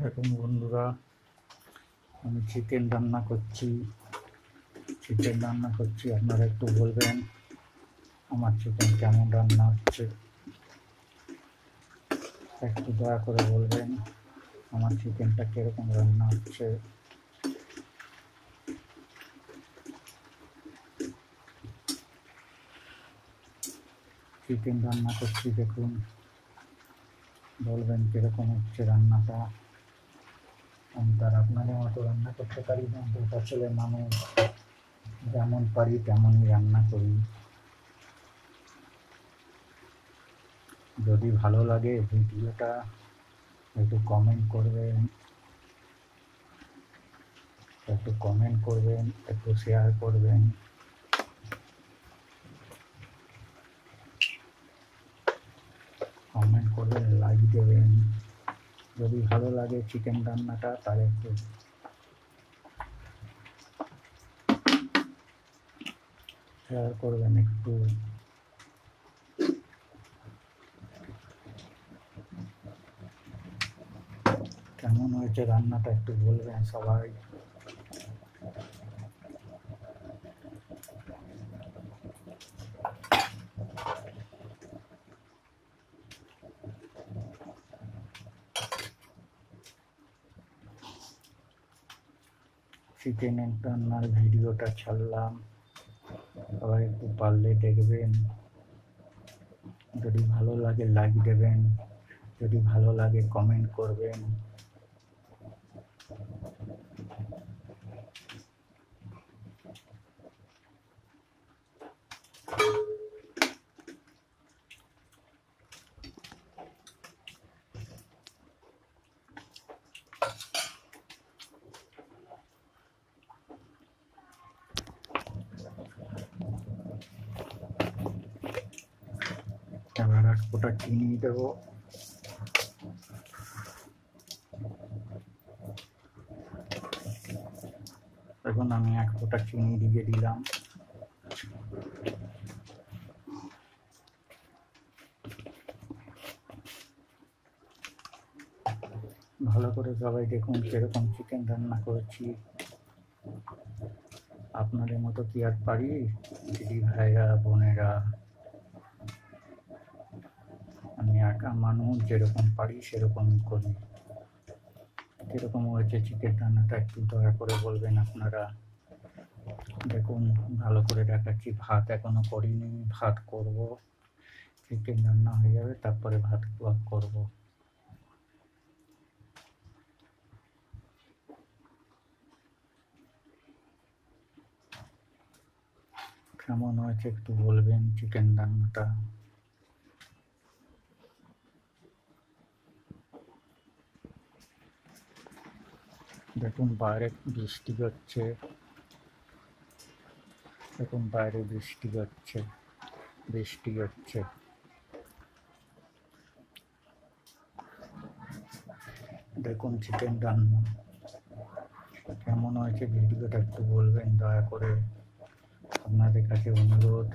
দেখুন বন্ধুরা, আমি চিকেন রান্না করছি। আপনারা একটু বলবেন আমার চিকেন কেমন রান্না হচ্ছে। একটু দয়া করে বলবেন আমার চিকেনটা কীরকম রান্না হচ্ছে। চিকেন রান্না করছি, দেখুন, বলবেন কীরকম হচ্ছে রান্নাটা। আমি তার আপনাদের মতো রান্না করতে পারি না, আসলে মানুষ যেমন পারি তেমনই রান্না করি। যদি ভালো লাগে ভিডিওটা একটু কমেন্ট করবেন, একটু শেয়ার করবেন। কমেন্ট করবেন, লাইক দেবেন। যদি ভালো লাগে চিকেন রান্নাটা তাহলে একটু শেয়ার করবেন। একটু কেমন হয়েছে রান্নাটা একটু বলবেন সবাই। চিকেন রান্নার ভিডিওটা ছাড়লাম, সবাই একটু পারলে দেখবেন। যদি ভালো লাগে লাইক দেবেন, যদি ভালো লাগে কমেন্ট করবেন। এবার এক ফোঁটা চিনি দেবো। এখন আমি এক ফোঁটা চিনি দিয়ে দিলাম। ভালো করে সবাই দেখুন কিরকম চিকেন রান্না করেছি। আপনাদের মতো কি আর পারি দিদি ভাইরা বোনেরা? আমি একা মানুষ, যেরকম পারি সেরকমই করি। কিরকম হয়েছে চিকেন রান্নাটা একটু দয়া করে বলবেন আপনারা। দেখুন ভালো করে দেখাচ্ছি। ভাত এখনো করিনি, ভাত করব। চিকেন রান্না হয়ে যাবে তারপরে ভাত করব। কেমন হয়েছে একটু বলবেন চিকেন রান্নাটা। দেখুন বাইরে বৃষ্টি হচ্ছে, দেখুন বাইরে বৃষ্টি হচ্ছে। দেখুন চিকেন রান্না কেমন হয়েছে ভিডিওটা একটু বলবেন দয়া করে। আপনাদের কাছে অনুরোধ,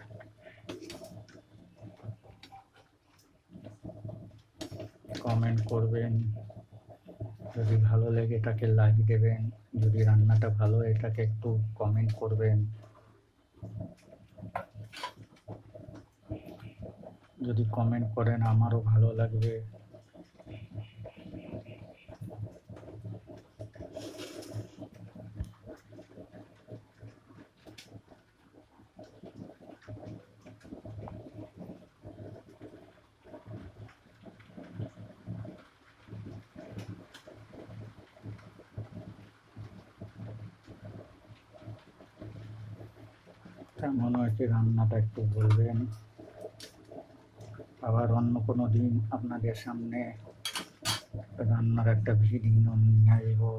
কমেন্ট করবেন। যদি ভালো লাগে এটাকে লাইক দেবেন। যদি রান্নাটা ভালো হয় এটাকে একটু কমেন্ট করবেন। যদি কমেন্ট করেন আমারও ভালো লাগবে। কেমন হয়েছে রান্নাটা একটু বলবেন। আবার অন্য কোনো দিন আপনাদের সামনে রান্নার একটা ভিডিও নিয়ে আসবো।